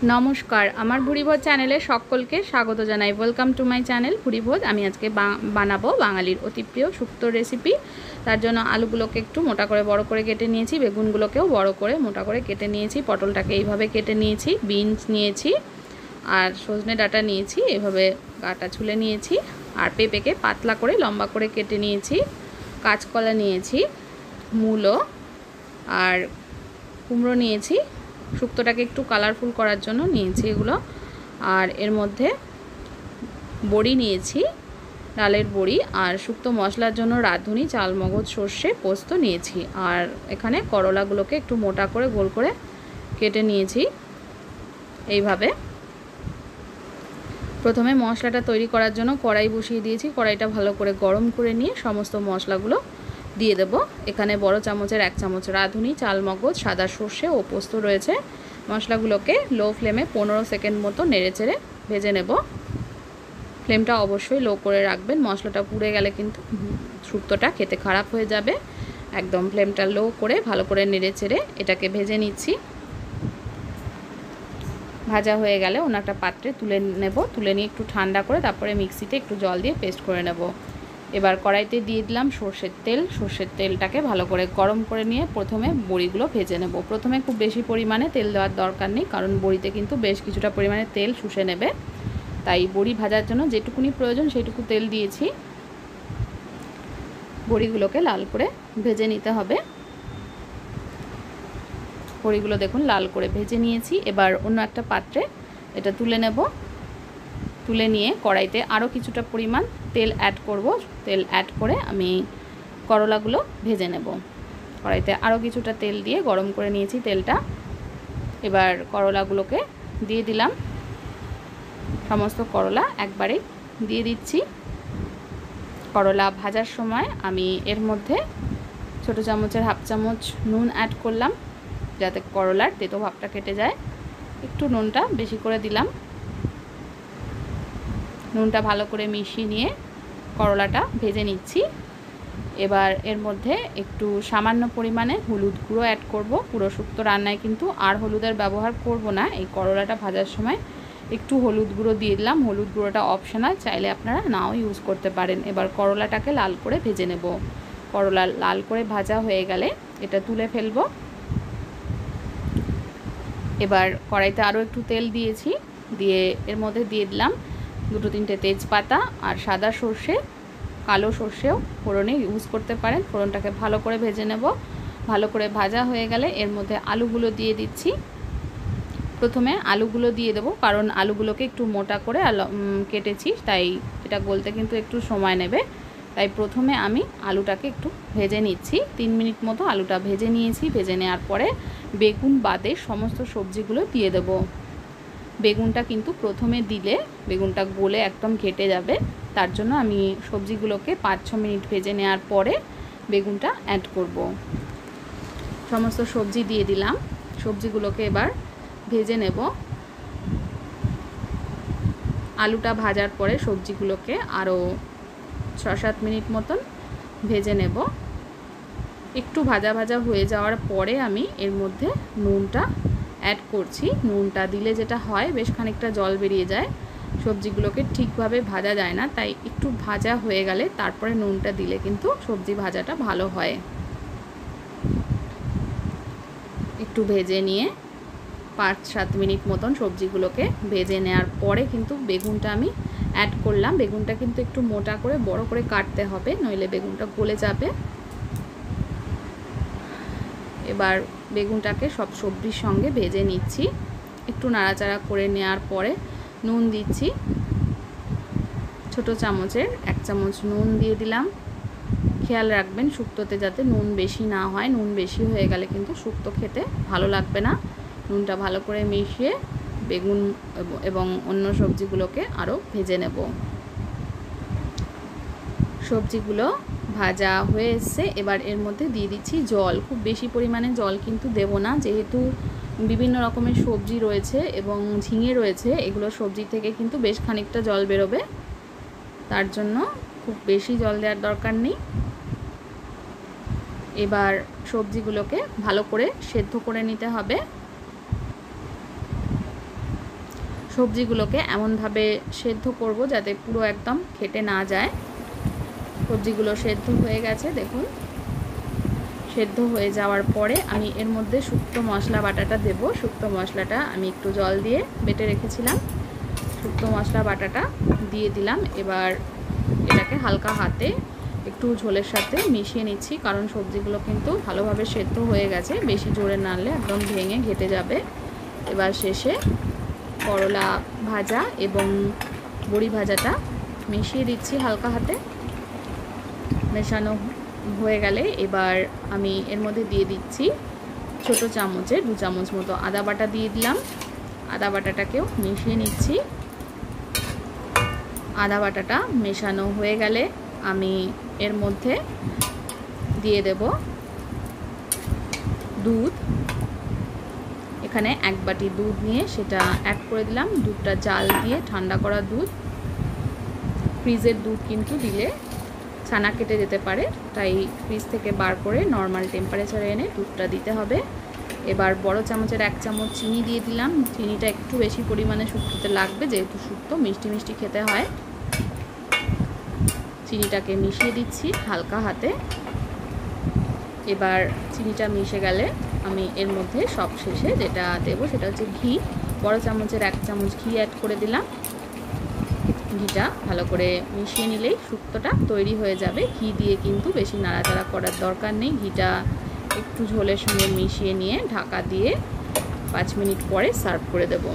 নমস্কার, আমার ভুরিভোজ চ্যানেলে সকলকে স্বাগত জানাই। Welcome to my channel Bhurivoj. আমি আজকে বানাবো বাঙালির অতি প্রিয় শুক্তো রেসিপি। তার জন্য আলুগুলোকে একটু মোটা করে বড় করে কেটে নিয়েছি, বেগুনগুলোকেও বড় করে মোটা করে কেটে নিয়েছি, পটলটাকে এইভাবে কেটে নিয়েছি, বিনস নিয়েছি আর সজনে ডাঁটা নিয়েছি, এভাবে গাটা ছুলে নিয়েছি। আর পেঁপেকে পাতলা করে লম্বা করে কেটে নিয়েছি, কাঁচকলা নিয়েছি, মূলো আর কুমড়ো নিয়েছি। শুক্তোটাকে একটু কালারফুল করার জন্য নিয়েছি এগুলো। আর এর মধ্যে বড়ি নিয়েছি, ডালের বড়ি, আর শুক্তো মশলার জন্য রাঁধুনি, চালমগজ, সর্ষে, পোস্ত নিয়েছি। আর এখানে করলাগুলোকে একটু মোটা করে গোল করে কেটে নিয়েছি। এইভাবে প্রথমে মশলাটা তৈরি করার জন্য কড়াই বসিয়ে দিয়েছি। কড়াইটা ভালো করে গরম করে নিয়ে সমস্ত মশলাগুলো দিয়ে দেব। এখানে বড় চামচের 1 চামচ রাঁধুনি, চালমগজ, সাদা সর্ষে ও পোস্ত রয়েছে। মশলাগুলোকে লো ফ্লেমে 15 সেকেন্ড মতো নেড়েচেড়ে ভেজে নেব। ফ্লেমটা অবশ্যই লো করে রাখবেন, মশলাটা পুড়ে গেলে কিন্তু শুক্তোটা খেতে খারাপ হয়ে যাবে। একদম ফ্লেমটা লো করে ভালো করে নেড়েচেড়ে এটাকে ভেজে নিচ্ছি। ভাজা হয়ে গেলে অন্য একটা পাত্রে তুলে নেব। তুলে নিয়ে একটু ঠান্ডা করে তারপরে মিক্সিতে একটু জল দিয়ে পেস্ট করে নেব। এবার কড়াইতে দিয়ে দিলাম সর্ষের তেল। সর্ষের তেলটাকে ভালো করে গরম করে নিয়ে প্রথমে বড়িগুলো ভেজে নেব। প্রথমে খুব বেশি পরিমাণে তেল দেওয়ার দরকার নেই, কারণ বড়িতে কিন্তু বেশ কিছুটা পরিমাণে তেল শুষে নেবে। তাই বড়ি ভাজার জন্য যেটুকুনি প্রয়োজন সেইটুকু তেল দিয়েছি। বড়িগুলোকে লাল করে ভেজে নিতে হবে। বড়িগুলো দেখুন লাল করে ভেজে নিয়েছি। এবার অন্য একটা পাত্রে এটা তুলে নেব। তুলে নিয়ে কড়াইতে আরও কিছুটা পরিমাণ তেল অ্যাড করব। তেল অ্যাড করে আমি করলাগুলো ভেজে নেব। কড়াইতে আরও কিছুটা তেল দিয়ে গরম করে নিয়েছি তেলটা। এবার করলাগুলোকে দিয়ে দিলাম। সমস্ত করলা একবারে দিয়ে দিচ্ছি। করলা ভাজার সময় আমি এর মধ্যে ছোটো চামচের 1/2 চামচ নুন অ্যাড করলাম, যাতে করলার তেতো ভাবটা কেটে যায়। একটু নুনটা বেশি করে দিলাম। নুনটা ভালো করে মিশিয়ে নিয়ে করলাটা ভেজে নিচ্ছি। এবার এর মধ্যে একটু সামান্য পরিমাণে হলুদ গুঁড়ো অ্যাড করব। পুরো শুক্তো রান্নায় কিন্তু আর হলুদের ব্যবহার করব না। এই করলাটা ভাজার সময় একটু হলুদ গুঁড়ো দিয়ে দিলাম। হলুদ গুঁড়োটা অপশনাল, চাইলে আপনারা নাও ইউজ করতে পারেন। এবার করলাটাকে লাল করে ভেজে নেব। করলা লাল করে ভাজা হয়ে গেলে এটা তুলে ফেলব। এবার কড়াইতে আরও একটু তেল দিয়েছি, দিয়ে এর মধ্যে দিয়ে দিলাম 2-3টে তেজপাতা আর সাদা সর্ষে, কালো সর্ষেও ফোড়নে ইউজ করতে পারেন। ফোড়নটাকে ভালো করে ভেজে নেব। ভালো করে ভাজা হয়ে গেলে এর মধ্যে আলুগুলো দিয়ে দিচ্ছি। প্রথমে আলুগুলো দিয়ে দেবো, কারণ আলুগুলোকে একটু মোটা করে কেটেছি, তাই এটা গলতে কিন্তু একটু সময় নেবে। তাই প্রথমে আমি আলুটাকে একটু ভেজে নিচ্ছি। 3 মিনিট মতো আলুটা ভেজে নিয়েছি। ভেজে নেওয়ার পরে বেগুন বাদে সমস্ত সবজিগুলো দিয়ে দেব। বেগুনটা কিন্তু প্রথমে দিলে বেগুনটা গলে একদম ঘেটে যাবে। তার জন্য আমি সবজিগুলোকে 5-6 মিনিট ভেজে নেওয়ার পরে বেগুনটা অ্যাড করব। সমস্ত সবজি দিয়ে দিলাম। সবজিগুলোকে এবার ভেজে নেব। আলুটা ভাজার পরে সবজিগুলোকে আরও 6-7 মিনিট মতন ভেজে নেব। একটু ভাজা ভাজা হয়ে যাওয়ার পরে আমি এর মধ্যে নুনটা অ্যাড করছি। নুনটা দিলে যেটা হয়, বেশ খানিকটা জল বেরিয়ে যায়, সবজিগুলোকে ঠিকভাবে ভাজা যায় না। তাই একটু ভাজা হয়ে গেলে তারপরে নুনটা দিলে কিন্তু সবজি ভাজাটা ভালো হয়। একটু ভেজে নিয়ে 5-7 মিনিট মতন সবজিগুলোকে ভেজে নেওয়ার পরে কিন্তু বেগুনটা আমি অ্যাড করলাম। বেগুনটা কিন্তু একটু মোটা করে বড় করে কাটতে হবে, নইলে বেগুনটা গলে যাবে। এবার বেগুনটাকে সব সবজির সঙ্গে ভেজে নিচ্ছি। একটু নাড়াচাড়া করে নেওয়ার পরে নুন দিচ্ছি। ছোটো চামচের 1 চামচ নুন দিয়ে দিলাম। খেয়াল রাখবেন শুক্তোতে যাতে নুন বেশি না হয়। নুন বেশি হয়ে গেলে কিন্তু শুক্তো খেতে ভালো লাগবে না। নুনটা ভালো করে মিশিয়ে বেগুন এবং অন্য সবজিগুলোকে আরও ভেজে নেব। সবজিগুলো ভাজা হয়ে এসছে। এবার এর মধ্যে দিয়ে দিচ্ছি জল। খুব বেশি পরিমাণে জল কিন্তু দেব না, যেহেতু বিভিন্ন রকমের সবজি রয়েছে এবং ঝিঙে রয়েছে, এগুলো সবজি থেকে কিন্তু বেশ খানিকটা জল বেরোবে। তার জন্য খুব বেশি জল দেওয়ার দরকার নেই। এবার সবজিগুলোকে ভালো করে সেদ্ধ করে নিতে হবে। সবজিগুলোকে এমনভাবে সেদ্ধ করব যাতে পুরো একদম খেটে না যায়। সবজিগুলো সেদ্ধ হয়ে গেছে দেখুন। সেদ্ধ হয়ে যাওয়ার পরে আমি এর মধ্যে শুক্তো মশলা বাটাটা দেব। শুক্তো মশলাটা আমি একটু জল দিয়ে বেটে রেখেছিলাম। শুক্তো মশলা বাটাটা দিয়ে দিলাম। এবার এটাকে হালকা হাতে একটু ঝোলের সাথে মিশিয়ে নিচ্ছি, কারণ সবজিগুলো কিন্তু ভালোভাবে সেদ্ধ হয়ে গেছে। বেশি জোরে নাড়লে একদম ভেঙে ঘেটে যাবে। এবার শেষে করলা ভাজা এবং বড়ি ভাজাটা মিশিয়ে দিচ্ছি হালকা হাতে। মেশানো হয়ে গেলে এবার আমি এর মধ্যে দিয়ে দিচ্ছি ছোটো চামচে 2 চামচ মতো আদা বাটা দিয়ে দিলাম। আদা বাটাটাকেও মিশিয়ে নিচ্ছি। আদা বাটাটা মেশানো হয়ে গেলে আমি এর মধ্যে দিয়ে দেব দুধ। এখানে 1 বাটি দুধ নিয়ে সেটা অ্যাড করে দিলাম। দুধটা জাল দিয়ে ঠান্ডা করা দুধ। ফ্রিজের দুধ কিন্তু দিলে ছানা কেটে যেতে পারে, তাই ফ্রিজ থেকে বার করে নর্মাল টেম্পারেচারে এনে দুধটা দিতে হবে। এবার বড় চামচের 1 চামচ চিনি দিয়ে দিলাম। চিনিটা একটু বেশি পরিমাণে শুক্তোতে লাগবে, যেহেতু শুক্তো মিষ্টি মিষ্টি খেতে হয়। চিনিটাকে মিশিয়ে দিচ্ছি হালকা হাতে। এবার চিনিটা মিশে গেলে আমি এর মধ্যে সব শেষে যেটা দেব সেটা হচ্ছে ঘি। বড় চামচের 1 চামচ ঘি অ্যাড করে দিলাম। ঘিটা ভালো করে মিশিয়ে নিলেই শুক্তোটা তৈরি হয়ে যাবে। ঘি দিয়ে কিন্তু বেশি নাড়াচাড়া করার দরকার নেই। ঘিটা একটু ঝোলের সঙ্গে মিশিয়ে নিয়ে ঢাকা দিয়ে 5 মিনিট পরে সার্ভ করে দেব।